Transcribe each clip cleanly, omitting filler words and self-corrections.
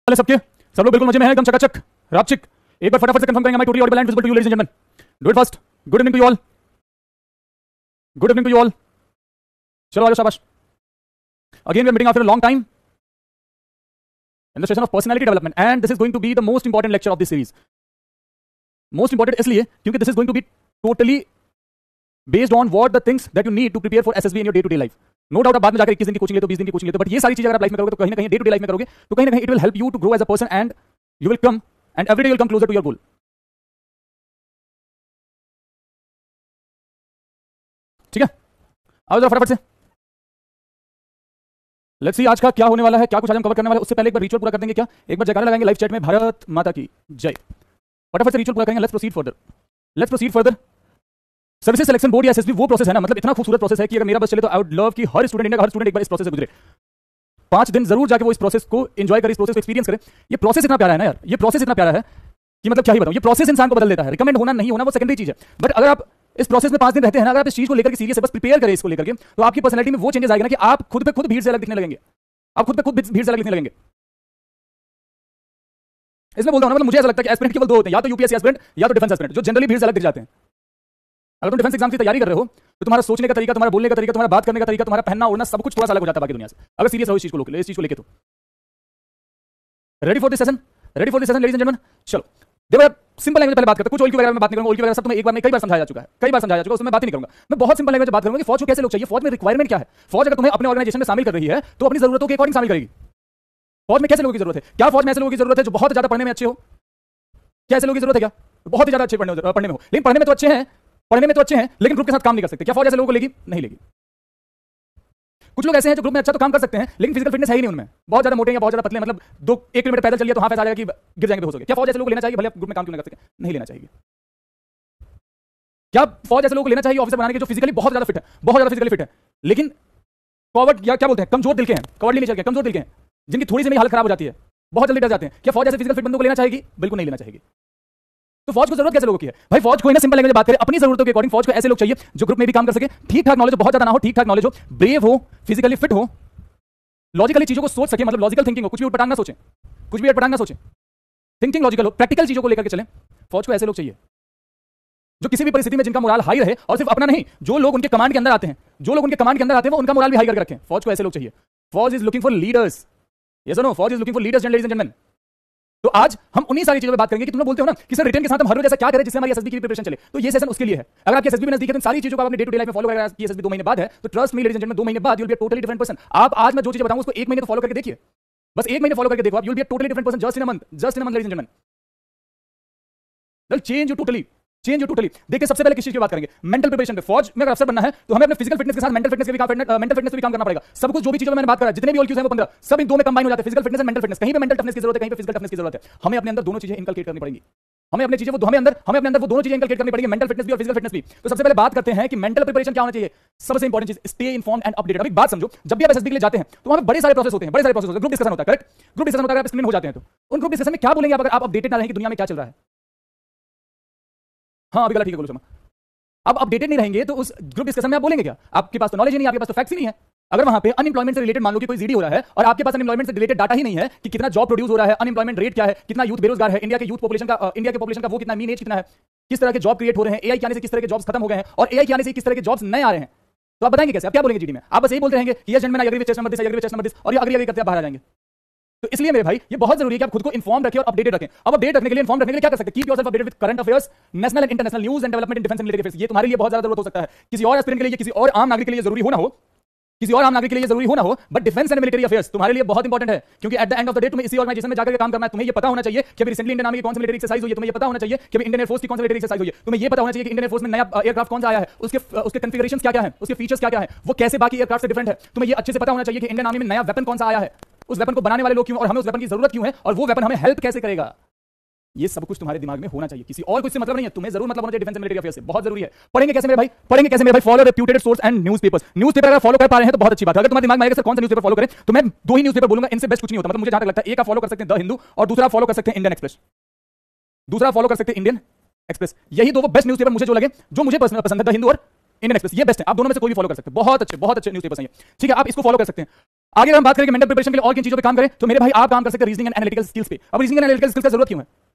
वाले सबके सब लोग बिल्कुल मजे में हैं, एकदम चकाचक रापचिक। एक बार फटाफट से कंफर्म करेंगे, my totally audible and visible to you ladies and gentleman. Do it fast. Good evening to you all, good evening to you all. चलो आ जाओ, शाबाश। Again we are meeting after a long time in the session of personality development, and this is going to be the most important lecture of this series. Most important इसलिए क्योंकि this is going to be totally based on what the things that you need to prepare for SSB in your day to day life. No doubt आप बाद में जाकर 21 दिन की coaching लेते हो, 20 दिन की कोचिंग लेते हो, बट ये सारी चीजें अगर आप लाइफ में करोगे तो कहीं ना कहीं डे टू डे लाइफ में करोगे तो कहीं ना कहीं it will help you to grow as a person and you will come and every day you will come closer to your goal. ठीक है, आओ जरा फटाफट से लेट्स सी आज का क्या होने वाला है, क्या कुछ आज हम कवर करने वाले हैं। उससे पहले एक बार रिचुअल पूरा कर देंगे क्या, एक बार जयकारा लगाएंगे लाइव चैट में, भारत माता की जय। फटाफट से रिचुअल पूरा करेंगे। Let's proceed further, let's proceed further. Services selection board या एसएसबी वो प्रोसेस है ना, मतलब इतना खूबसूरत प्रोसेस है कि अगर मेरा बस चले तो आई वुड लव कि हर स्टूडेंट, इंडिया का हर स्टूडेंट एक बार इस प्रोसेस से गुजरे, 5 दिन जरूर जाके वो इस प्रोसेस को एंजॉय करे, इस प्रोसेस को एक्सपीरियंस करे। ये प्रोसेस इतना प्यारा है ना यार, ये प्रोसेस इतना प्यारा है कि मतलब क्या ही बताऊं। ये प्रोसेस इंसान को बदल देता है। रिकमेंड होना नहीं होना वो सेकेंडरी चीज है, बट अगर आप इस प्रोसेस में 5 दिन रहते हैं ना, अगर आप इस चीज को लेकर के सीरियस है, बस प्रिपेयर करें इसको लेकर के, तो आपकी पर्सनैलिटी में वो चेंजेस आएगा ना कि आप खुद पे खुद भीड़ से अलग दिखने लगेंगे, आप खुद पे खुद भीड़ से अलग दिखने लगेंगे। इसमें बोलता हूं ना, मतलब मुझे ऐसा लगता है कि एस्पिरेंट केवल 2 होते हैं, या तो यूपीएससी एस्पिरेंट या तो डिफेंस एस्पिरेंट, जो जनरली भीड़ से अलग दिख जाते हैं। अगर तुम डिफेंस एग्जाम की तैयारी कर रहे हो तो तुम्हारा सोचने का तरीका, तुम्हारा बोलने का तरीका, तुम्हारा बात करने का तरीका, तुम्हारा पहनना ओढ़ना सब कुछ थोड़ा सा अलग हो जाता है बाकी दुनिया से, अगर सीरियस हो इस चीज को लेके तो। Ready for this session, ready for this session ladies and gentleman. चलो देखो यार, सिंपल लैंग्वेज पहले बात करते हैं। कुछ ऑयल के बारे में बात नहीं करूंगा, ऑयल के बारे में सब तुम्हें एक बार में कई बार समझाया जा चुका है, कई बार समझाया जा चुका है, उसमें बात ही नहीं करूंगा। मैं बहुत सिंपल लैंग्वेज में बात करूंगा कि फौज को कैसे लोग चाहिए, फौज में रिक्वायरमेंट क्या है, फौज अगर तुम्हें अपने ऑर्गेनाइजेशन में शामिल कर रही है तो अपनी जरूरतों के अकॉर्डिंग शामिल करेगी। फौज में कैसे लोगों की जरूरत है, क्या फौज में ऐसे लोगों की जरूरत है जो बहुत ज्यादा पढ़ने में अच्छे हो, क्या ऐसे लोगों की जरूरत है क्या बहुत ही ज्यादा अच्छे पढ़ने में हो, लेकिन पढ़ने में तो अच्छे हैं, पढ़ने में तो अच्छे हैं लेकिन ग्रुप के साथ काम नहीं कर सकते, क्या फौज ऐसे लोगों को लेगी, नहीं लेगी। कुछ लोग ऐसे हैं जो ग्रुप में अच्छा तो काम कर सकते हैं लेकिन फिजिकल फिटनेस है ही नहीं उनमें, बहुत ज्यादा मोटे या बहुत ज्यादा पतले, मतलब 1 किलोमीटर पैदल चलिए तो हाफ ऐसा आ जाएगा कि गिर जाएंगे, बेहोश हो गए। क्या फौज ऐसे लोगों को लेना चाहिए, भले आप ग्रुप में काम क्यों ना कर सके, नहीं लेना चाहिए। क्या फौज ऐसे लोगों को लेना चाहिए ऑफिसर बनाने के जो फिजिकली बहुत ज्यादा फिट है, बहुत ज्यादा फिजिकली फिट है, लेकिन कॉवर्ड या क्या बोलते हैं, कमजोर दिल के हैं, कॉवर्डली नेचर के, कमजोर दिल के हैं, जिनकी थोड़ी सी मेरी हालत खराब हो जाती है, बहुत जल्दी डर जाते हैं। क्या फौज ऐसे फिजिकल फिट बंदों को लेना चाहिए, बिल्कुल नहीं लेना चाहिए। तो फौज को जरूरत कैसे लोगों की है भाई, फौज को ना सिंपल लैंग्वेज में बात करें, अपनी जरूरतों के अकॉर्डिंग फौज को ऐसे लोग चाहिए जो ग्रुप में भी काम कर सके, ठीक ठाक नॉलेज हो, बहुत ज्यादा ना हो, ठीक ठाक नॉलेज हो, ब्रेव हो, फिजिकली फिट हो, लॉजिकली चीजों को सोच सके, मतलब लॉजिकल थिंकिंग हो, कुछ भी उटपटांग ना सोचें, कुछ भी उटपटांग ना सोचें, थिंकिंग लॉजिकल हो, प्रैक्टिकल चीजों को लेकर के चलें। फौज को ऐसे लोग चाहिए जो किसी भी परिस्थिति में जिनका मोराल हाई रहे, और सिर्फ अपना नहीं, जो लोग उनके कमांड के अंदर आते हैं, जो लोग उनके कमांड के अंदर आते हैं वो उनका मोराल भी हाई करके रखें। फौज को ऐसे लोग चाहिए। फौज is looking for leaders, yes और नो, फौज is looking for leaders ladies and gentleman. तो आज हम उन्हीं सारी चीजों पे बात करेंगे कि तुम लोग बोलते हो ना कि सर रिटर्न के साथ हम हर रोज ऐसा क्या करें जिससे हमारी एसएसबी की प्रिपरेशन चले, तो ये सेशन उसके लिए है। अगर आपकी एसएसबी में नजदीक है तो सारी चीजों को आप अपने डे टू डे लाइफ में फॉलो करें। आपकी एसएसबी 2 महीने बाद है तो trust me ladies and gentleman, 2 महीने बाद you will be a totally different person. आप आज मैं जो चीजें बताऊंगा उसको 1 महीने तो फॉलो करके देखिए, बस 1 महीने फॉलो करके देखो, आप you will be a totally different person just in a month, just in a month ladies and gentleman. Will change you totally, change you totally. देखिए सबसे पहले किस चीज की बात करेंगे, मेंटल प्रिपरेशन पे। फौज में अगर अफसर बनना है तो हमें अपने फिजिकल फिटनेस के साथ मेंटल फिटनेस पे भी काम करना पड़ेगा। सब कुछ जो भी चीजों में मैंने बात करा, जितने भी ऑल क्यूज हैं वो 15 सब इन 2 में कंबाइन हो जाते हैं, physical fitness and mental fitness. कहीं पे मेंटल टफनेस की जरूरत है, कहीं पे फिजिकल टफनेस की जरूरत है। हमें अपने अंदर दोनों चीजें इनकलकेट करनी पड़ेंगी, हमें अपने चीजें वो हमें अंदर वो दोनों चीजें इनकलकेट करनी पड़ेगी, मेंटल फिटनेस भी और फिजिकल फिटनेस भी। तो सबसे पहले बात करते हैं कि मेंटल प्रिपरेशन क्या होना चाहिए। सबसे इंपॉर्टेंट चीज, स्टे इन्फॉर्म्ड एंड अपडेटेड। अब एक बात समझो, जब भी आप एसएसबी के लिए जाते हैं तो वहां पे बड़े सारे प्रोसेस होते हैं, बड़े सारे प्रोसेस होते हैं, ग्रुप डिस्कशन होता है, करेक्ट, ग्रुप डिस्कशन होता है। आप स्क्रीन हो जाते हैं तो उन ग्रुप डिस्कशन में क्या बोलेंगे आप अगर आप अपडेटेड ना रहेंगे दुनिया में क्या चल रहा है। हाँ अभी गलत, ठीक है, बोलो शर्मा। अब अपडेटेड नहीं रहेंगे तो उस ग्रुप डिस्कशन में आप बोलेंगे क्या, आपके पास तो नॉलेज ही नहीं, आपके पास तो फैक्ट्स ही नहीं है। अगर वहां पे अनएम्प्लॉयमेंट से रिलेटेड मान लो कि कोई जीडी हो रहा है और आपके पास अनएम्प्लॉयमेंट से रिलेटेड डाटा ही नहीं है कि कितना जॉब प्रोड्यूस हो रहा है, अनएम्प्लॉयमेंट रेट क्या है, कितना यूथ बेरोजगार है, इंडिया के पॉपुलेशन का वो कितना, मीन एज कितना है, किस तरह के जॉब क्रिएट हो रहे हैं, एआई के आने से किस तरह के जॉब्स खत्म हो गए हैं और एआई के आने से किस तरह के जॉब्स नए आ रहे हैं, तो आप बताएंगे कैसे, आप क्या बोलेंगे जीडी में। आप बस यही बोलते रहेंगे कि yes gentleman I agree with chest number this, I agree with chest number this, और ये अग्री करते आप बाहर आ जाएंगे। तो इसलिए मेरे भाई ये बहुत जरूरी है कि आप खुद को इन्फॉर्म रखें और अपडेटेड रखें। अब अपडेट रखने के लिए, इन्फॉर्म रखने के लिए क्या कर सकते हैं, keep yourself updated with current affairs, national and international news and development in defence and military affairs. ये तुम्हारे लिए बहुत ज्यादा जरूरत हो सकता है, किसी और एस्पिरेंट के लिए, किसी और आम नागरिक के लिए जरूरी हो ना हो, किसी और आम नागरिक के लिए जरूरी हो ना हो, but defence and military affairs तुम्हारे लिए बहुत इंपॉर्टेंट है, क्योंकि at the end of the day तुम्हें इसी ऑर्गेनाइजेशन में जाकर के काम करना है। तुम्हें ये पता होना चाहिए कि अभी रिसेंटली इंडियन आर्मी की कौन सी मिलिट्री एक्सरसाइज हुई है, तुम्हें ये पता होना चाहिए कि अभी इंडियन एयरफोर्स की कौन सी मिलिट्री एक्सरसाइज हुई है, तुम्हें ये पता होना चाहिए कि इंडियन एयरफोर्स में नया एयरक्राफ्ट कौन सा आया है, उसके कॉन्फ़िगरेशंस क्या क्या है, उसके फीचर्स क्या क्या है, वो कैसे बाकी एयरक्राफ्ट से डिफरेंट है। तुम्हें ये अच्छे से पता होना चाहिए कि इंडियन आर्मी में नया वेपन कौन सा आया है, उस वेपन को बनाने वाले लोग क्यों और हमें उस वेपन की जरूरत क्यों है और वो वेपन हमें हेल्प कैसे करेगा। ये सब कुछ तुम्हारे दिमाग में होना चाहिए, किसी और कुछ से मतलब नहीं है, तुम्हें जरूर मतलब होना चाहिए डिफेंस एंड मिलिट्री अफेयर्स से, बहुत जरूरी है। पढ़ेंगे कैसे मेरे भाई, पढ़ेंगे कैसे मेरे भाई, follow reputed source and newspapers. Newspaper अगर फॉलो कर पा रहे हैं तो बहुत अच्छी बात है। अगर तुम्हारे दिमाग में आएगा सर कौन सा न्यूज़पेपर फॉलो करें, तो मैं 2 ही न्यूज़पेपर बोलूंगा, इनसे बेस्ट कुछ नहीं होता। मतलब मुझे जहां तक लगता है एक आप फॉलो कर सकते हैं द हिंदू और दूसरा फॉलो कर सकते हैं इंडियन एक्सप्रेस, दूसरा फॉलो कर सकते हैं इंडियन एक्सप्रेस। यही दो वो बेस्ट न्यूज़पेपर मुझे जो लगे, जो मुझे पसंद है, द हिंदू और इंडियन एक्सप्रेस, ये बेस्ट है। आप दोनों में से कोई भी फॉलो कर सकते हैं, बहुत अच्छे न्यूज़पेपर्स हैं ये, ठीक है, आप इसको फॉलो कर सकते हैं। आगे हम बात करें मेंटल प्रिपरेशन के लिए और किन चीजों पे काम करें, तो मेरे भाई आप काम कर सकते हैं रीजनिंग एंड एनालिटिकल स्किल्स पे। अब रीजनिंग एंड एनालिटिकल स्किल्स का जरूरत क्यों है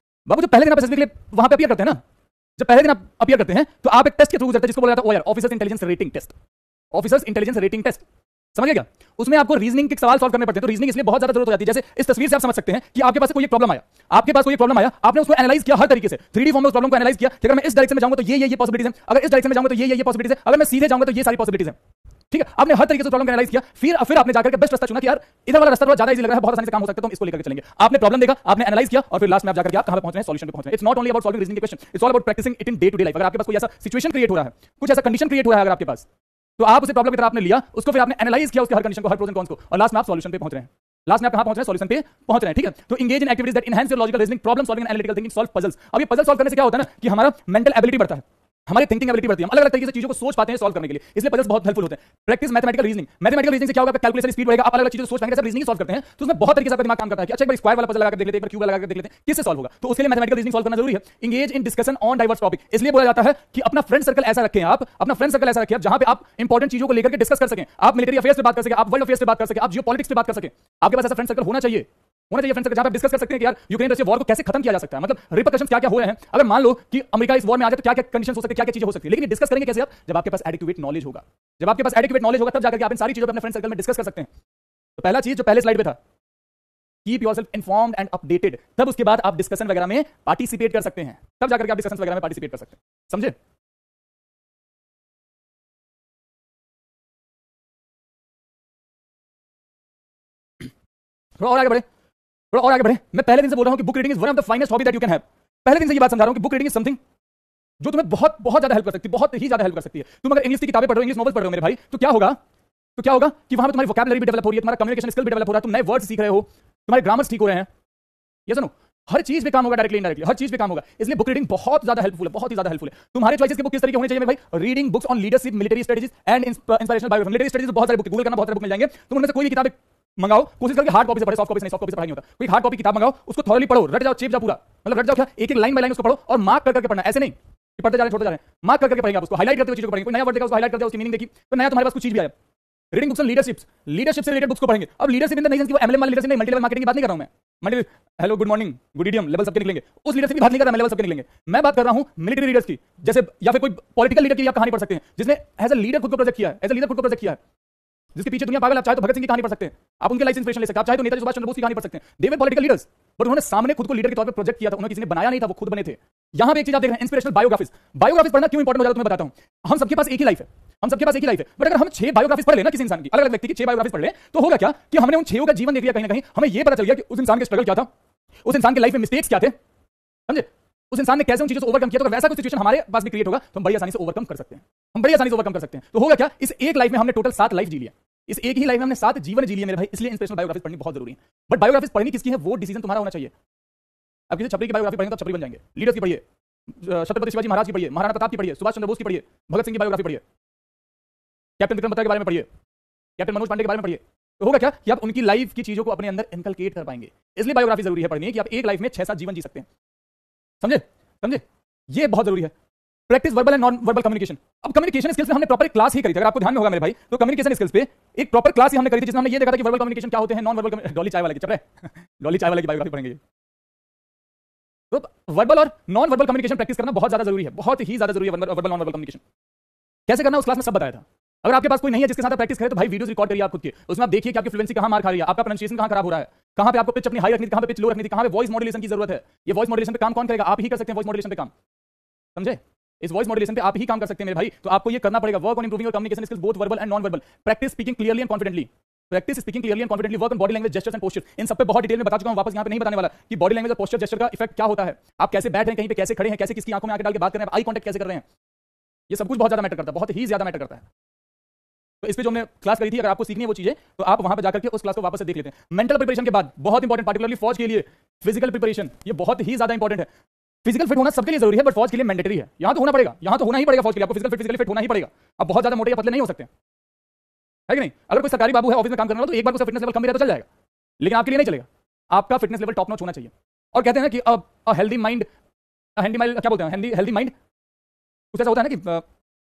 बाबू? जब पहले दिन आप एसएसबी के लिए वहां पे अपीयर करते हैं ना, जब पहले दिन आप अपीयर करते हैं तो आप एक टेस्ट के थ्रू गुजरते हैं जिसको बोला जाता है OR, officers intelligence rating test. Officers intelligence rating test समझिए क्या? उसमें आपको रीजनिंग के सवाल सॉल्व करने पड़ते हैं, तो रीजनिंग इसलिए बहुत ज्यादा जरूरत हो जाती है। जैसे इस तस्वीर से आप समझ सकते हैं कि आपके पास कोई एक प्रॉब्लम आया, आपके पास कोई एक प्रॉब्लम आया, आपने उसको एनालाइज किया हर तरीके से, 3D फॉर्म में उस प्रॉब्लम को एनालाइज किया कि अगर मैं इस डायरेक्शन में जाऊंगा तो ये पॉसिबिलिटीज है, अगर इस डायरेक्शन में जाऊंगा तो ये पॉसिबिलिटीज है, अगर मैं सीधे जाऊंगा तो ये सारी पॉसिबिलिटीज है। ठीक है, आपने हर तरीके से प्रॉब्लम को एनालाइज किया, फिर आपने जाकर के बेस्ट रास्ता चुना कि यार इधर वाला रास्ता थोड़ा ज्यादा इजी लग रहा है, बहुत आसानी से काम हो सकता है, तो हम इसको लेकर चलेंगे। आपने प्रॉब्लम देखा, आपने एनालाइज किया, और फिर लास्ट में आप जाकर के आप कहां पे पहुंच रहे हैं, सॉल्यूशन पे पहुंच रहे हैं। It's not only about solving reasoning question, it's all about practising it in day to day life. अगर आपके पास कोई ऐसा सिचुएशन क्रिएट हो रहा है, कुछ ऐसा कंडीशन क्रिएट हो रहा है अगर आपके पास, तो आप उसे प्रॉब्लम की तरह आपने लिया, उसको फिर आपने एनालाइज किया, उसके हर कंडीशन को, हर प्रोस एंड कॉन्स को, और लास्ट में आप सॉल्यूशन पे पहुंच रहे हैं। लास्ट में आप कहां पहुंच रहे हैं? सॉल्यूशन पे पहुंच रहे हैं। ठीक है, तो engage in activities that enhance your logical reasoning, problem solving and analytical thinking, solve puzzles. अब ये पजल सॉल्व करने से क्या होता है ना कि हमारा मेंटल एबिलिटी बढ़ता है, हमारी थिंकिंग एबिलिटी बढ़ती है, हम अलग अलग तरीके से चीजों को सोच पाते हैं सॉल्व करने के लिए, इसलिए पजल्स बहुत हेल्पफुल होते हैं। Practice mathematical reasoning, mathematical reasoning से क्या होगा? कैलकुलेशन स्पीड बढ़ेगा, आप अलग अलग चीजें सोच पाएंगे। जब रीजनिंग सॉल्व करते हैं तो उसमें बहुत तरीके से आपका दिमाग काम करता है कि अच्छा एक बार स्क्वायर वाला पजल लगा के देख लेते हैं, एक बार क्यूब लगा के देख लेते हैं, किससे सॉल्व होगा, तो उसके लिए मैथमेटिकल रीजनिंग सॉल्व करना जरूरी है। Engage in discussion on diverse topic, इसलिए बोला जाता है कि अपना फ्रेंड सर्कल ऐसा रखें, आप अपना फ्रेंड सर्कल ऐसा रखें जहां पे आप इंपॉर्टेंट चीजों को लेकर के डिस्कस कर सकें, आप मिलिटरी अफेयर्स पे बात कर सकें, आप वर्ल्ड अफेयर्स पे बात कर सकें, आप जियोपॉलिटिक्स पे बात कर सकें। आपके पास ऐसा फ्रेंड सर्कल होना चाहिए फ्रेंड सर्कल जहां पे डिस्कस कर सकते हैं कि यार यूक्रेन रशिया वॉर को कैसे खत्म किया जा सकता है, मतलब रिपरकशंस क्या क्या हो रहे हैं, अगर मान लो कि अमेरिका इस वॉर में आ जाए तो क्या क्या कंडीशंस हो सकते हैं, क्या क्या चीजें हो सकती है। लेकिन ये डिस्कस करेंगे कैसे आप? जब आपके पास एडिक्वेट नॉलेज होगा, जब आपके पास एडिक्वेट नॉलेज होगा तब जाकर के आप इन सारी चीजों पे अपने फ्रेंड सर्कल में डिस्कस कर सकते हैं। तो पहला चीज जो पहले स्लाइड पे था, keep yourself informed and updated, तब उसके बाद आप डिस्कशन वगैरह में पार्टिसिपेट कर सकते हैं, तब जाकर के आप डिस्कशन वगैरह में पार्टिसिपेट कर सकते हैं। समझे? थोड़ा और आगे बढ़े, थोड़ा और आगे बढ़े। मैं पहले दिन से बोल रहा हूं कि book reading is one of the finest hobby that you can have. पहले दिन से ये बात समझा रहा हूं कि बुक रीडिंग इज समथिंग जो तुम्हें बहुत बहुत ज्यादा हेल्प कर सकती है, बहुत ही ज्यादा हेल्प कर सकती है। तुम अगर इंग्लिश की किताबें पढ़ रहे हो, इंग्लिश नॉवेल्स पढ़ रहे हो मेरे भाई, तो क्या होगा कि वहां पे तुम्हारी वोकैबुलरी भी डेवलप हो रही है, तुम्हारा कम्युनिकेशन स्किल भी डेवलप हो रहा है, तुम नए वर्ड्स सीख रहे हो, तुम्हारे ग्रामर्स ठीक हो रहे हैं। ये सुनो, हर चीज पे काम होगा, डायरेक्टली इनडायरेक्टली हर चीज पे काम होगा। इसलिए बुक रीडिंग बहुत ज्यादा हेल्पफुल है, बहुत ही ज्यादा हेल्पफुल है। तुम्हारे चॉइसेस की बुक किस तरीके होनी चाहिए मेरे भाई? Reading books on leadership, military strategies and inspirational biography. Military strategies बहुत सारी बुक, गूगल करना बहुत सारे बुक मिल जाएंगे, तुम उनमें से कोई भी किताब मंगाओ, कोशिश करके हार्ड कॉपी से पढ़े, सॉफ्ट कॉपी से नहीं, सॉफ्ट कॉपी से पढ़ा नहीं होता। कोई हार्ड कॉपी किताब मंगाओ, उसको थॉरली पढ़ो, रट जाओ, चेप जाओ पूरा, मतलब रट जाओ क्या, एक एक लाइन बाय लाइन उसको पढ़ो और मार्क कर करके पढ़ना, ऐसे नहीं कि पढ़ते जा रहे हैं छोड़ते जा रहे हैं, मार्क करके पढ़ेंगे आप उसको, हाईलाइट करते हुए चीजों को पढ़ेंगे। कोई नया वर्ड देखा उसको हाईलाइट करते उसकी मीनिंग देखी, तो नया तुम्हारे पास कुछ चीज भी आया। रीडिंग बुक्स ऑन लीडरशिप से रिलेटेड बुक्स को पढ़ेंगे। अब लीडरशिप इन द सेंस कि वो एमएलएम वाली लीडरशिप नहीं, मल्टी लेवल मार्केटिंग की बात नहीं कर रहा हूं मैं। Multi hello good morning good idiom level सबके निकलेंगे, उस लीडरशिप की बात नहीं कर रहा मैं, लेवल सबके निकलेंगे। मैं बात कर रहा हूं मिलिट्री लीडर्स की, जैसे या फिर कोई पॉलिटिकल लीडर की आप कहानी पढ़ सकते हैं जिसने एज अ लीडर खुद को प्रोजेक्ट किया है, एज अ लीडर खुद को प्रोजेक्ट किया है, जिसके पीछे दुनिया पागल। आप चाहे तो भगत सिंह की कहानी पढ़ सकते हैं, आप उनके लाइफ से इंस्पिरेशन ले सकते हैं, आप चाहे तो नेताजी सुभाष चंद्र बोस की कहानी पढ़ सकते हैं। दे वर पॉलिटिकल लीडर्स, बट उन्होंने सामने खुद को लीडर के तौर पे प्रोजेक्ट किया था, उन्होंने किसी ने बनाया नहीं था, वो खुद बने थे। यहां पे एक चीज आप देख रहे हैं, इंस्पिरेशनल बायोग्राफीज। बायोग्राफीज पढ़ना क्यों इंपॉर्टेंट हो जाता है तुम्हें बताता हूं। हम सबके पास एक ही लाइफ है, हम सबके पास एक ही लाइफ है, बट अगर हम 6 बायोग्राफीज पढ़ लेना किसी इंसान की, अलग अलग व्यक्ति की 6 बायोग्राफीज पढ़ ले, तो होगा क्या कि हमने उन 6 का जीवन देख लिया कहीं ना कहीं, हमें यह पता चल गया कि उस इंसान के स्ट्रगल क्या था, उस इंसान की लाइफ में मिस्टेक्स क्या थे, समझे, उस इंसान ने कैसे उन चीजों को ओवरकम किया। तो वैसा कोई सिचुएशन हमारे पास भी क्रिएट होगा तो हम बड़ी आसानी से ओवरकम कर सकते हैं, हम बड़ी आसानी से ओवरकम कर सकते हैं। तो होगा क्या, इस एक लाइफ में हमने टोटल 7 लाइफ जी लिया, इस एक ही लाइफ में हमने 7 जीवन जी लिए मेरे भाई। इसलिए इंस्पिरेशनल बायोग्राफीज पढ़नी बहुत जरूरी है। बट बायोग्राफीज पढ़नी किसकी है वो डिसीजन तुम्हारा होना चाहिए। अब किसी छपरी की बायोग्राफी पढ़ेंगे तो छपरी बन जाएंगे। लीडर्स की पढ़िए, छत्रपति शिवाजी महाराज की पढ़िए, महाराणा प्रताप की पढ़िए, सुभाष चंद्र बोस की पढ़िए, भगत सिंह की बायोग्राफी पढ़िए, कैप्टन विक्रम बत्रा के बारे में पढ़िए, कैप्टन मनोज पांडे के बारे में पढ़िए। तो होगा क्या कि आप उनकी लाइफ की चीजों को अपने अंदर इनकलकेट कर पाएंगे। इसलिए बायोग्राफी जरूरी है पढ़नी है कि आप एक लाइफ में 6-7 जीवन जी सकते हैं। समझे समझे, ये बहुत जरूरी है। Practice verbal and non verbal communication. अब कम्युनिकेशन स्किल्स में हमने प्रॉपर क्लास ही करी थी, अगर आपको ध्यान में होगा मेरे भाई, तो कम्युनिकेशन स्किल्स पे एक प्रॉपर क्लास ही हमने करी थी जिसमें हमने ये देखा था कि वर्बल कम्युनिकेशन क्या होते हैं, नॉन वर्बल। डॉली चाय वाले की चल रहे डॉली चाय वाले की बायोग्राफी पढ़ेंगे। तो वर्बल और नॉन वर्बल कम्युनिकेशन प्रैक्टिस करना बहुत ज्यादा जरूरी है, बहुत ही ज्यादा जरूरी है। वर्बल नॉन वर्बल कम्युनिकेशन कैसे करना उस क्लास में सब बताया था। अगर आपके पास कोई नहीं है जिसके साथ आप प्रैक्टिस करें तो भाई वीडियोस रिकॉर्ड करिए आप खुद के, उसमें आप देखिए कि आपकी फ्लुएंसी कहां मार खा रही है, आपका प्रोनाउंसिएशन कहां खराब हो रहा है, कहां पे आपको पिच अपनी हाई रखनी थी, कहां पे पिच लो रखनी थी, कहां पे वॉइस मॉड्यूलेशन की जरूरत है। ये वॉइस मॉड्यूलेशन पे काम कौन करेगा? आप ही कर सकते हैं वॉइस मॉड्यूलेशन पे काम, समझे। इस वॉइस मॉड्यूलेशन पे आप ही काम कर सकते हैं मेरे भाई। तो आपको ये करना पड़ेगा, work on improving your communication skills both verbal and non verbal. Practice speaking clearly and confidently, practice speaking clearly and confidently, work on body language, gestures and postures. इन सब पे बहुत डिटेल में बता चुका हूं, वापस यहां पे नहीं बताने वाला कि बॉडी लैंग्वेज और पोस्चर जेस्चर का इफेक्ट क्या होता है, आप कैसे बैठ रहे हैं, कहीं पे कैसे खड़े हैं, कैसे किसकी आंखों में आंखें डाल के बात कर रहे हैं, आई कांटेक्ट कैसे कर रहे हैं, ये सब कुछ बहुत ज्यादा मैटर करता है, बहुत ही ज्यादा मैटर करता है। तो इस पे जो हमने क्लास करी थी, अगर आपको सीखनी है वो चीजें तो आप वहां पे जाकर के उस क्लास को वापस से देख लेते हैं। मेंटल प्रिपरेशन के बाद बहुत इंपॉर्टेंट, पार्टिकुलरली फौज के लिए फिजिकल प्रिपरेशन, ये बहुत ही ज्यादा इंपॉर्टेंट है। फिजिकल फिट होना सबके लिए जरूरी है, बट फौज के लिए मैंडेटरी है। यहां तो होना पड़ेगा, यहां तो होना ही पड़ेगा फौज के लिए, आपको फिजिकली फिट होना ही पड़ेगा। अब बहुत ज्यादा मोटे या पतले नहीं हो सकते, है कि नहीं। अगर कोई सरकारी बाबू है ऑफिस में काम करने वाला तो एक बार उसका फिटनेस लेवल कम भी रहता तो चल जाएगा, लेकिन आपके लिए नहीं चलेगा। आपका फिटनेस लेवल टॉप नॉच होना चाहिए। और कहते हैं कि हेल्दी माइंड, हेल्दी माइंड क्या बोलते हैं, हेल्दी माइंड कुछ ऐसा होता है ना कि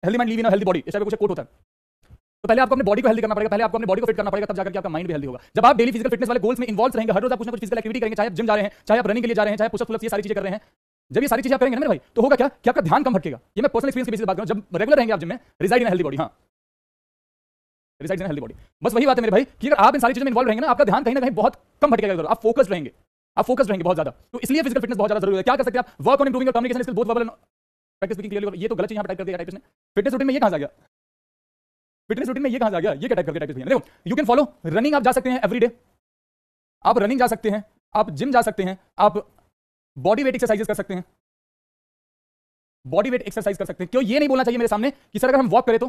healthy mind live in a healthy body, इस टाइप का कुछ कोट होता है। तो पहले आपको अपने बॉडी को हेल्दी करना पड़ेगा, पहले आपको अपने बॉडी को फिट करना पड़ेगा, तब जाकर आपका माइंड भी हेल्दी होगा। जब आप डेली फिजिकल फिटनेस वाले गोल्स में इन्वॉल्व रहेंगे, हर रोज आप कुछ ना कुछ फिजिकल एक्टिविटी करेंगे, चाहे आप जिम जा रहे हैं, चाहे आप रनिंग के लिए जा रहे हैं, चाहे पुशअप पुलअप्स, ये सारी चीजें कर रहे हैं, जब ये सारी चीजें आप करेंगे ना मेरे भाई, तो होगा क्या कि आपका ध्यान कम भटकेगा। ये मैं पर्सनल एक्सपीरियंस के बेसिस पे बात कर रहा हूं। जब रेगुलर रहेंगे आप जिम में, रिजाइड इन हेल्दी बॉडी, हां रिजाइड इन हेल्दी बॉडी, बस वही बात है मेरे भाई कि अगर आप इन सारी चीजों में इन्वॉल्व रहेंगे ना, आपका ध्यान कहीं ना कहीं बहुत कम भटकेगा, आप फोकस्ड रहेंगे, आप फोकस्ड रहेंगे बहुत ज्यादा। तो इसलिए फिजिकल फिटनेस बहुत ज्यादा जरूरी है। क्या कर सकते हैं आप? Work on improving your communication skill, both verbal and practice speaking clearly. ये तो गलत चीज यहां पे टाइप कर दिया टाइपिस्ट ने। फिटनेस रूटीन में ये कहां से आ गया? फिटनेस रूटीन में ये कहां से आ गया? ये क्या टाइप करके टाइपिस्ट ने? देखो, यू कैन फॉलो रनिंग, आप जा सकते हैं एवरीडे, आप रनिंग जा सकते हैं, आप जिम जा सकते हैं, आप बॉडी वेट एक्सरसाइजेस कर सकते हैं, बॉडी वेट एक्सरसाइज कर सकते हैं। क्यों ये नहीं बोलना चाहिए मेरे सामने कि सर अगर हम वॉक करें तो,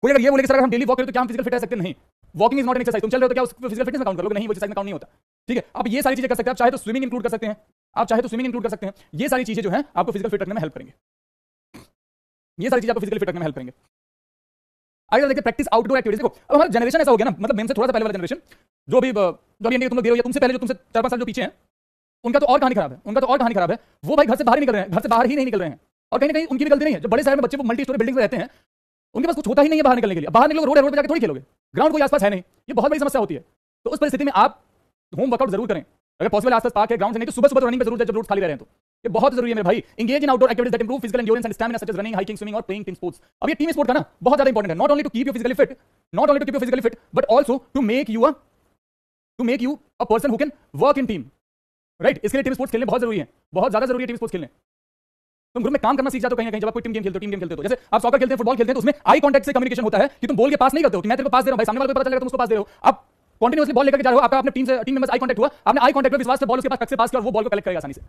कोई अगर ये बोले कि सर अगर हम डेली वॉक करें तो क्या हम फिजिकल फिट रह सकते हैं? नहीं, walking is not an exercise. तुम चल रहे हो तो क्या उसको फिजिकल फिटनेस में काउंट करोगे? नहीं, वो एक्सरसाइज में काउंट नहीं होता। ठीक है, आप ये सारी चीजें कर सकते हैं। आप चाहे तो स्विमिंग इंक्लूड कर सकते हैं, आप चाहे तो स्विमिंग इंक्लूड कर सकते हैं। ये सारी चीजें जो है आपको फिजिकल फिट रखने में हेल्प करेंगे, ये सारी चीजें आपको फिजिकल फिट रखने में हेल्प करेंगे। अगर देखिए प्रैक्टिस आउटडोर एक्टिविटीज, देखो अब हमारा जनरेशन ऐसा हो गया ना, मतलब मेरे से थोड़ा सा पहले वाला जनरेशन, जो भी इंडिया तुम लोग दे रहे हो, या तुमसे पहले जो तुमसे 4-5 साल जो पीछे हैं, उनका तो और कहानी खराब है, उनका तो और कहानी खराब है। वो भाई घर से बाहर निकल रहे हैं, घर से बाहर ही नहीं निकल रहे हैं, और कहीं ना कहीं उनकी भी गलती नहीं है। जो बड़े शहर में बच्चे वो मल्टी स्टोरी बिल्डिंग में रहते हैं, उनके पास कुछ होता ही नहीं है बाहर निकलने के लिए। बाहर निकलो, रोड पे जाकर थोड़ी खेलोगे, ग्राउंड कोई आसपास है नहीं, ये बहुत बड़ी समस्या होती है। तो उस परिस्थिति में आप होम वर्कआउट जरूर करें, अगर पॉसिबल आसपास पार्क है, ग्राउंड से, नहीं तो सुबह सुबह रनिंग पे जरूर जाए जब रोड खाली रहे हैं। तो ये बहुत जरूरी है मेरे भाई। Engage in outdoor activities that improve physical endurance and stamina such as running, hiking, swimming और प्लेइंग टीम स्पोर्ट्स। अब ये टीम स्पोर्ट का ना बहुत ज्यादा इंपॉर्टेंट है, not only to keep you physically fit, not only to keep you physically fit, but also to make you a person who can work in team, right. इसके लिए team sports खेलने बहुत जरूरी है, बहुत ज्यादा जरूरी है टीम स्पोर्ट्स खेलने। तुम ग्रुप में काम करना सीख जाते हो कहीं ना कहीं, जब आप कोई टीम गेम खेलते हो, जैसे आप सॉकर खेलते हैं, फुटबॉल खेलते हैं, तो उसमें आई कांटेक्ट से कम्युनिकेशन होता है कि तुम बॉल के पास नहीं करते हो कि मैं तेरे को पास दे रहा हूं, भाई सामने वाले को पता चलेगा तुम उसको पास दे रहे हो। आप कंटिन्यूअसली बॉल लेकर जा रहे हो, आपका अपने टीम मेंबर्स आई कांटेक्ट हुआ, आपने आई कांटेक्ट में विश्वास से बॉल उसके पास पास किया और वो बॉल को कलेक्ट करेगा आसानी से।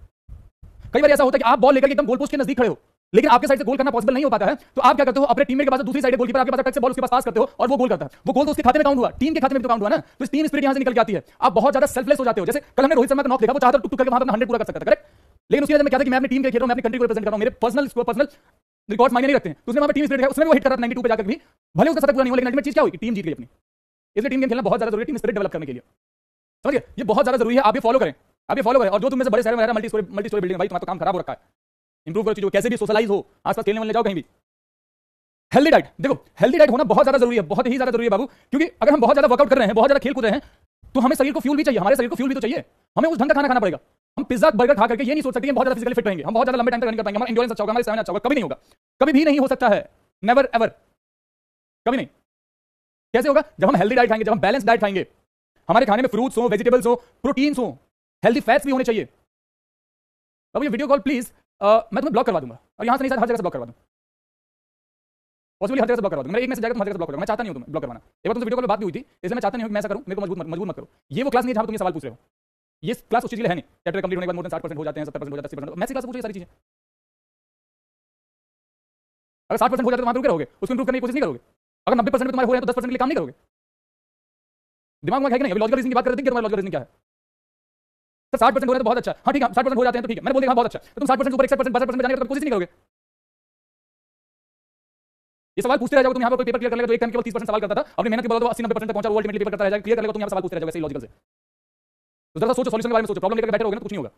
कई बार ऐसा होता है कि आप बॉल लेकर एकदम गोल पोस्ट के नजदीक खड़े हो, लेकिन आपके साइड से गोल करना पॉसिबल नहीं हो पाता है, तो आप क्या करते हो? अपने टीममेट के पास दूसरी साइड गोलकीपर आपके पास से बॉल उसके पास करते हो और वो गोल करता है। वो गोल तो उसके खाते में काउंट हुआ, टीम के खाते में तो काउंट हुआ ना। तो इस टीम स्पिरिट यहां से निकल के आती है। आप बहुत ज्यादा सेल्फलेस हो जाते हो। जैसे कल हमने रोहित शर्मा का नॉक देखा, वो चाहता टुक करके वहां पर 100 पूरा कर सकता था, करेक्ट। लेकिन उसकी वजह में क्या था कि मैं अपनी टीम के खेल रहा हूं, मैं अपनी कंट्री को रिप्रेजेंट कर रहा हूं, मेरे पर्सनल रिकॉर्ड्स मायने नहीं रखते हैं। तो उसने वहां पर टीम स्पिरिट है, उसने वो हिट करा 92 पे जाकर भी, भले उसका शतक पूरा नहीं हुआ, लेकिन अल्टीमेट चीज क्या हुई कि टीम जीत गई अपनी। इसलिए टीम गेम खेलना बहुत ज्यादा जरूरी है, टीम स्पिरिट डेवलप करने के लिए, समझिए ये बहुत ज्यादा जरूरी है। आप ये फॉलो करें, आप ये फॉलो करें। और जो तुम में से बड़े शहर में रह रहा है, मल्टी स्टोरी बिल्डिंग, भाई तुम्हारा तो काम खराब हो रखा है, इंप्रूव करो चीजों, कैसे भी सोशलाइज हो, आसपास खेलने वाले जाओ कहीं भी। हेल्दी डाइट, देखो हेल्दी डाइट होना बहुत ज्यादा जरूरी है, बहुत ही ज्यादा जरूरी है बाबू। क्योंकि अगर हम बहुत ज्यादा वर्कआउट कर रहे हैं, बहुत ज्यादा खेल कूद रहे हैं, तो हमें शरीर को फ्यूल भी चाहिए, हमारे शरीर को फ्यूल भी तो चाहिए। हमें उस ढंग का खाना खाना पड़ेगा। हम पिज्जा बर्गर खा करके ये नहीं सोच सकते कि हम बहुत ज्यादा फिजिकली फिट रहेंगे, हम बहुत ज्यादा लंबे टाइम तक रनिंग कर पाएंगे, हमारा एंड्योरेंस अच्छा होगा, हमारा स्टैमिना अच्छा होगा, कभी नहीं होगा, कभी भी नहीं हो सकता है, नेवर एवर, कभी नहीं। कैसे होगा? जब हम हेल्दी डाइट खाएंगे, जब हम बैलेंस डाइट खाएंगे, हमारे खाने में फ्रूट्स हो, वेजिटेबल्स हो, प्रोटीन्स हो, हेल्दी फैट्स भी होने चाहिए। अब ये वीडियो कॉल प्लीज मैं तुम्हें ब्लॉक करवा दूंगा, और यहां से नहीं, हर जगह से ब्लॉक करवा दूं, पॉसिबली हर जगह से ब्लॉक करवा दूं। मेरा एक मैसेज जाएगा तो हर जगह से ब्लॉक करवा। मैं चाहता नहीं हूं तुम्हें ब्लॉक करवाना। एक बार तुमसे वीडियो कॉल बात भी हुई थी, इसलिए मैं चाहता नहीं हूं कि मैं ऐसा करूं, मेरे को मजबूर मत करो। ये वो क्लास नहीं है जहां तुम ये सवाल पूछ रहे हो, ये क्लास उस चीज के लिए है नहीं। चैप्टर कंप्लीट होने के बाद मोर देन 60% हो जाते हैं, 70% हो जाते हैं, 80%। मैं क्लास पूछ रही सारी चीजें, अगर 60% हो जाते तो वहां पे रुके रहोगे, उसको इंप्रूव करने की कोशिश नहीं करोगे। अगर 90% में तुम्हारे हो रहे हैं तो 10% के लिए काम नहीं करोगे। दिमाग में है कि नहीं? अभी लॉजिकल रीजनिंग की बात कर रहे थे कि तुम्हारा लॉजिकल रीजनिंग क्या है। तो 60% हो रहे हैं तो बहुत अच्छा, हाँ ठीक है, 60% हो जाते हैं तो ठीक है, मैंने बोल दिया बहुत अच्छा। तो तुम 60% ऊपर 61%, 62% में जाने की कोशिश नहीं करोगे। ये सवाल पूछते रह जाओगे, तुम यहाँ पर कोई पेपर क्लियर कर लेगा तो एक टाइम केवल 30% सवाल करता था, अपनी मेहनत के बाद 80-90% तक पहुंचा, वो अल्टीमेटली पेपर करता रह जाएगा, क्लियर कर लेगा, तुम यहाँ सवाल पूछते रह जाओगे ऐसे लॉजिकल से। तो जरा सोचो, सॉल्यूशन के बारे में सोचो, प्रॉब्लम लेकर बैठे रहोगे ना तो कुछ नहीं होगा।